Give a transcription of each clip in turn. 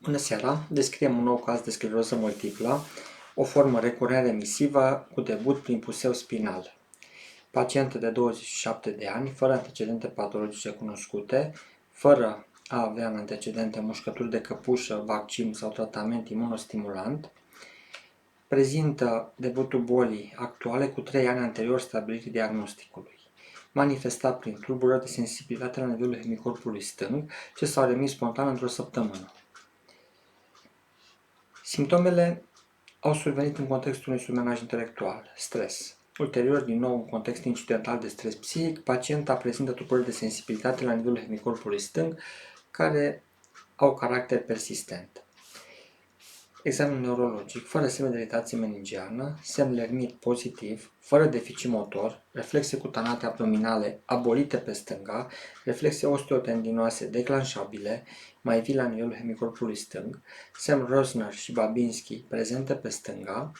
Bună seara! Descriem un nou caz de scleroză multiplă, o formă recurent remisivă cu debut prin puseu spinal. Pacientă de 27 de ani, fără antecedente patologice cunoscute, fără a avea în antecedente mușcături de căpușă, vaccin sau tratament imunostimulant, prezintă debutul bolii actuale cu 3 ani anterior stabilirii diagnosticului. Manifestat prin tulburări de sensibilitate la nivelul hemicorpului stâng, ce s-au remis spontan într-o săptămână. Simptomele au survenit în contextul unui surmenaj intelectual, stres. Ulterior, din nou, în context incidental de stres psihic, pacienta prezintă tulburări de sensibilitate la nivelul hemicorpului stâng, care au caracter persistent. Examen neurologic, fără semne de iritație meningiană, semn lermit pozitiv, fără deficit motor, reflexe cutanate abdominale abolite pe stânga, reflexe osteotendinoase declanșabile, mai vii la nivelul hemicorpului stâng, semn Rosner și Babinski prezente pe stânga,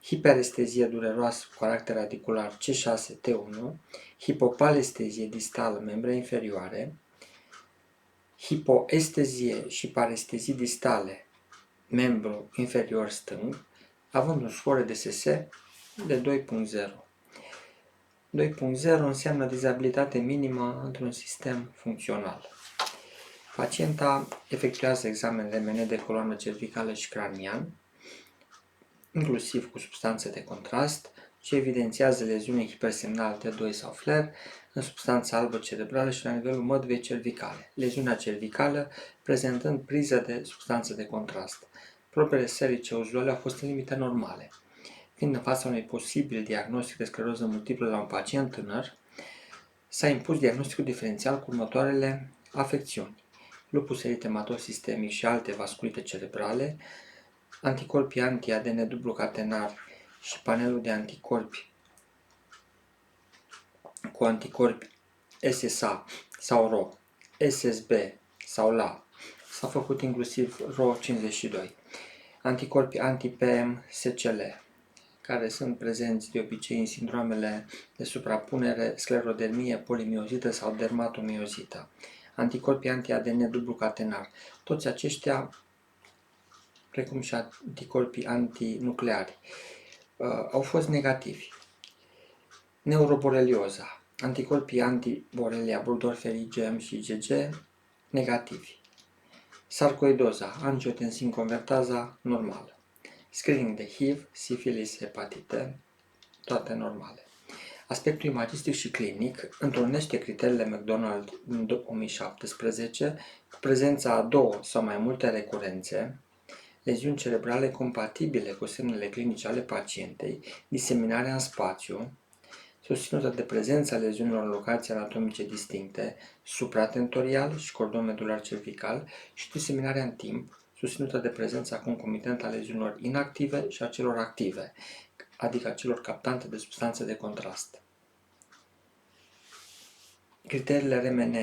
hiperestezie dureroasă cu caracter radicular C6-T1, hipopalestezie distală membre inferioare, hipoestezie și parestezii distale membru inferior stâng, având un scor de SS de 2.0. 2.0 înseamnă dizabilitate minimă într-un sistem funcțional. Pacienta efectuează examen RMN de coloană cervicală și cranian, inclusiv cu substanțe de contrast, ce evidențiază leziune hipersemnal T2 sau FLAIR în substanța albă cerebrală și la nivelul măduvei cervicale. Leziunea cervicală prezentând priză de substanțe de contrast. Probele serice uzuale au fost în limite normale. Fiind în fața unui posibil diagnostic de scleroză multiplă la un pacient tânăr, s-a impus diagnosticul diferențial cu următoarele afecțiuni: lupus eritematos sistemic și alte vasculite cerebrale, anticorpi anti-ADN dublu catenar și panelul de anticorpi cu anticorpi SSA sau RO, SSB sau LA. S-a făcut inclusiv RO52. Anticorpi anti-PM-SCL, care sunt prezenți de obicei în sindromele de suprapunere, sclerodermie, polimiozită sau dermatomiozită. Anticorpi anti-ADN dublu catenar. Toți aceștia, precum și anticorpii antinucleari, au fost negativi. Neuroborelioza. Anticorpii antiborelia, Burgdorfer, IgM și IgG, negativi. Sarcoidoza, angiotensin convertaza, normală. Screening de HIV, sifilis, hepatite, toate normale. Aspectul imagistic și clinic întrunește criteriile McDonald din 2017 cu prezența a 2 sau mai multe recurențe, leziuni cerebrale compatibile cu semnele clinice ale pacientei, diseminarea în spațiu, susținută de prezența leziunilor în locații anatomice distincte, supratentorial și cordon medular cervical și diseminarea în timp, susținută de prezența concomitentă a leziunilor inactive și a celor active, adică a celor captante de substanțe de contrast. Criteriile RMN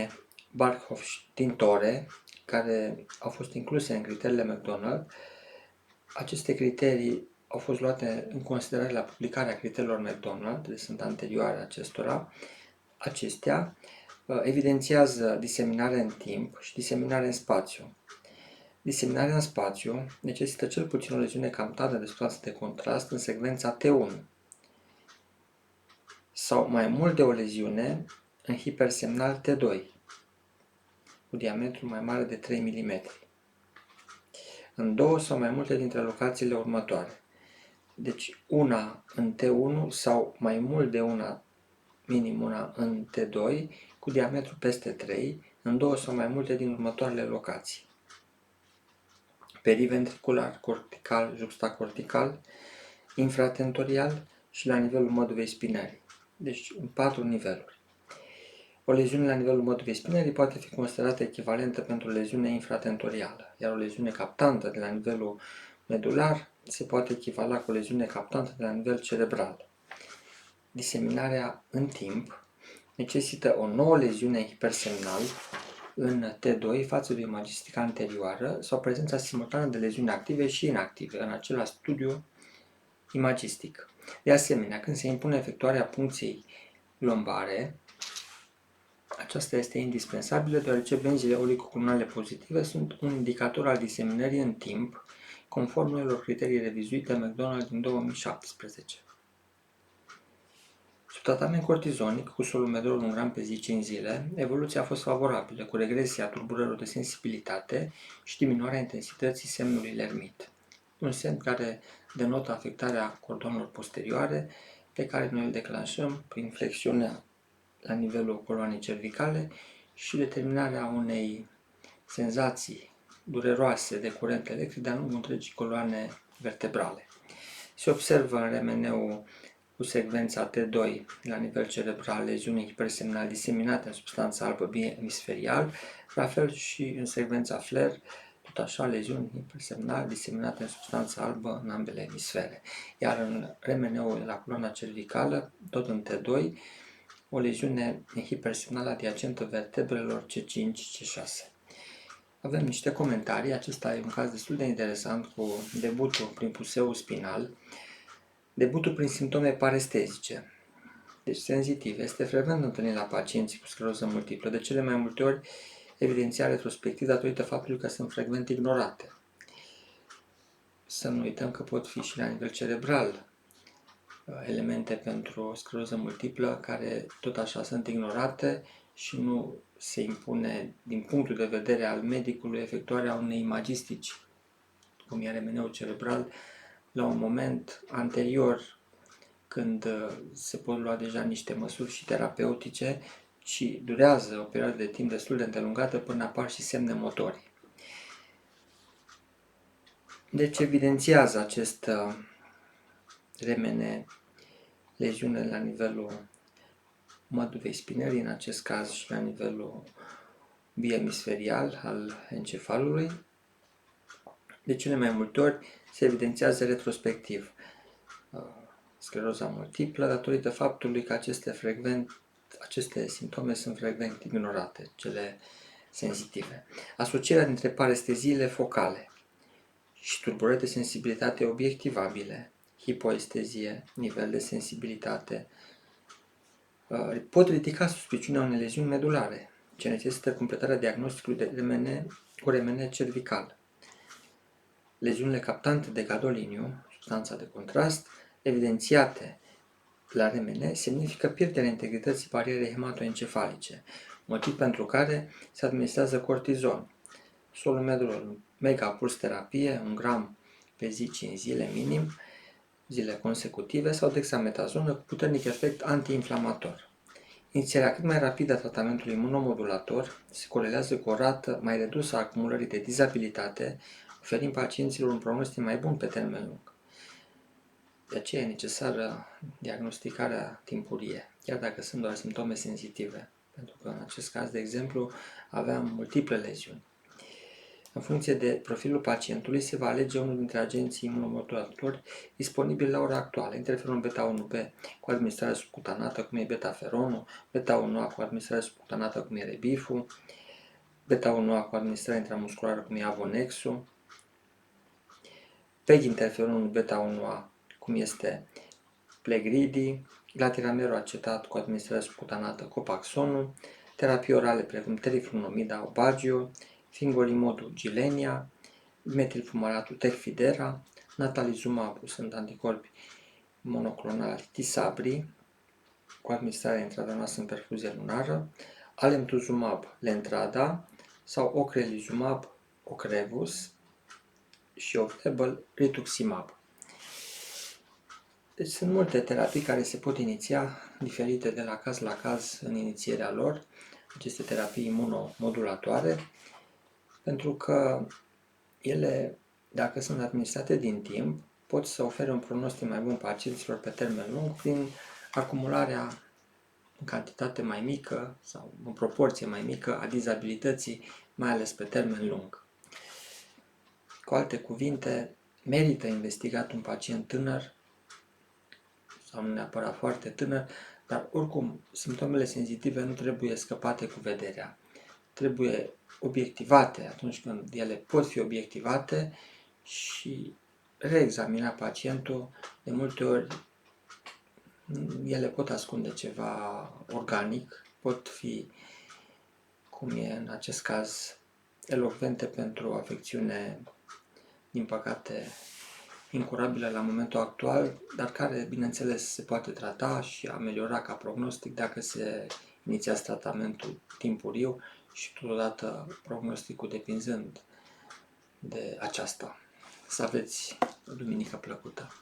Barkhoff-Tintore, care au fost incluse în criteriile McDonald, aceste criterii au fost luate în considerare la publicarea criteriilor McDonald, deci sunt anterioare acestora. Acestea evidențiază diseminarea în timp și diseminarea în spațiu. Diseminarea în spațiu necesită cel puțin o leziune captată de substanțe de contrast în secvența T1 sau mai mult de o leziune în hipersemnal T2 cu diametru mai mare de 3 mm în 2 sau mai multe dintre locațiile următoare. Deci una în T1 sau mai mult de una, minim una în T2 cu diametru peste 3 în 2 sau mai multe din următoarele locații: periventricular, cortical, juxtacortical, infratentorial și la nivelul măduvei spinării. Deci în 4 niveluri. O leziune la nivelul măduvei spinării poate fi considerată echivalentă pentru o leziune infratentorială, iar o leziune captantă de la nivelul medular se poate echivala cu o leziune captantă de la nivel cerebral. Diseminarea în timp necesită o nouă leziune hipersemnal în T2 față de o imagistică anterioară sau prezența simultană de leziuni active și inactive în același studiu imagistic. De asemenea, când se impune efectuarea puncției lombare, Aceasta este indispensabilă deoarece benzile oligoclonale pozitive sunt un indicator al diseminării în timp, conform noilor criterii revizuite McDonald din 2017. Sub tratament cortizonic cu solumedrol 1 gram pe zi 5 zile, evoluția a fost favorabilă, cu regresia tulburărilor de sensibilitate și diminuarea intensității semnului lermit, un semn care denotă afectarea cordonelor posterioare, pe care noi îl declanșăm prin flexiunea la nivelul coloanei cervicale și determinarea unei senzații dureroase de curent electric de-a lungul întregii coloane vertebrale. Se observă în RMN-ul cu secvența T2 la nivel cerebral leziuni hipersemnal diseminate în substanța albă biemisferial, la fel și în secvența FLAIR, tot așa leziuni hipersemnal diseminate în substanța albă în ambele emisfere. Iar în RMN-ul la coloana cervicală, tot în T2, o leziune hipersemnală adiacentă vertebrelor C5, C6. Avem niște comentarii, acesta e un caz destul de interesant cu debutul prin puseul spinal, debutul prin simptome parestezice, deci senzitiv. Este frecvent întâlnit la pacienți cu scleroză multiplă, de cele mai multe ori evidențiat retrospectiv datorită faptului că sunt frecvent ignorate. Să nu uităm că pot fi și la nivel cerebral elemente pentru scleroză multiplă care tot așa sunt ignorate și nu se impune din punctul de vedere al medicului efectuarea unei imagistici, cum e RMN-ul cerebral, la un moment anterior când se pot lua deja niște măsuri și terapeutice, ci durează o perioadă de timp destul de îndelungată până apar și semne motorii. Deci evidențiază acest RMN leziune la nivelul măduvei spinării, în acest caz și la nivelul biemisferial al encefalului. De cele mai multe ori se evidențiază retrospectiv scleroza multiplă datorită faptului că aceste simptome sunt frecvent ignorate, cele senzitive. Asocierea dintre paresteziile focale și tulburări de sensibilitate obiectivabile, hipoestezie, nivel de sensibilitate, pot ridica suspiciunea unei leziuni medulare, ce necesită completarea diagnosticului cu RMN cervical. Leziunile captante de gadoliniu, substanța de contrast, evidențiate la RMN, semnifică pierderea integrității barierei hematoencefalice, motiv pentru care se administrează cortizon, solumedrol, megapuls terapie, 1 gram pe zi 5 zile minim, zile consecutive, sau dexametazonă cu puternic efect antiinflamator. Inițierea cât mai rapidă a tratamentului imunomodulator se corelează cu o rată mai redusă a acumulării de dizabilitate, oferind pacienților un prognostic mai bun pe termen lung. De aceea e necesară diagnosticarea timpurie, chiar dacă sunt doar simptome senzitive, pentru că în acest caz, de exemplu, aveam multiple leziuni. În funcție de profilul pacientului, se va alege unul dintre agenții imunomodulatori disponibili la ora actuală. Interferon beta-1b cu administrare subcutanată, cum e betaferonul, beta-1a cu administrare subcutanată, cum e rebiful, beta-1a cu administrare intramusculară, cum e avonexul, PEG-interferonul beta-1a, cum este plegridii, glatiramero acetat cu administrare subcutanată, copaxonul, terapii orale precum teriflunomida, obagio, fingolimodul gilenia, metilfumaratul tecfidera, natalizumab, sunt anticorpi monoclonali tisabri, cu administrare intravenoasă în perfuzie lunară, alemtuzumab lentrada sau ocrelizumab ocrevus și off-label rituximab. Deci sunt multe terapii care se pot iniția, diferite de la caz la caz în inițierea lor, aceste terapii imunomodulatoare, pentru că ele, dacă sunt administrate din timp, pot să ofere un prognostic mai bun pacienților pe termen lung prin acumularea în cantitate mai mică sau în proporție mai mică a dizabilității, mai ales pe termen lung. Cu alte cuvinte, merită investigat un pacient tânăr sau nu neapărat foarte tânăr, dar oricum simptomele senzitive nu trebuie scăpate cu vederea. Trebuie obiectivate atunci când ele pot fi obiectivate și reexamina pacientul. De multe ori ele pot ascunde ceva organic, pot fi cum e în acest caz, elocvente pentru o afecțiune, din păcate, incurabilă la momentul actual, dar care, bineînțeles, se poate trata și ameliora ca prognostic dacă se inițiază tratamentul timpuriu și totodată prognosticul depinzând de aceasta. Să aveți o duminică plăcută!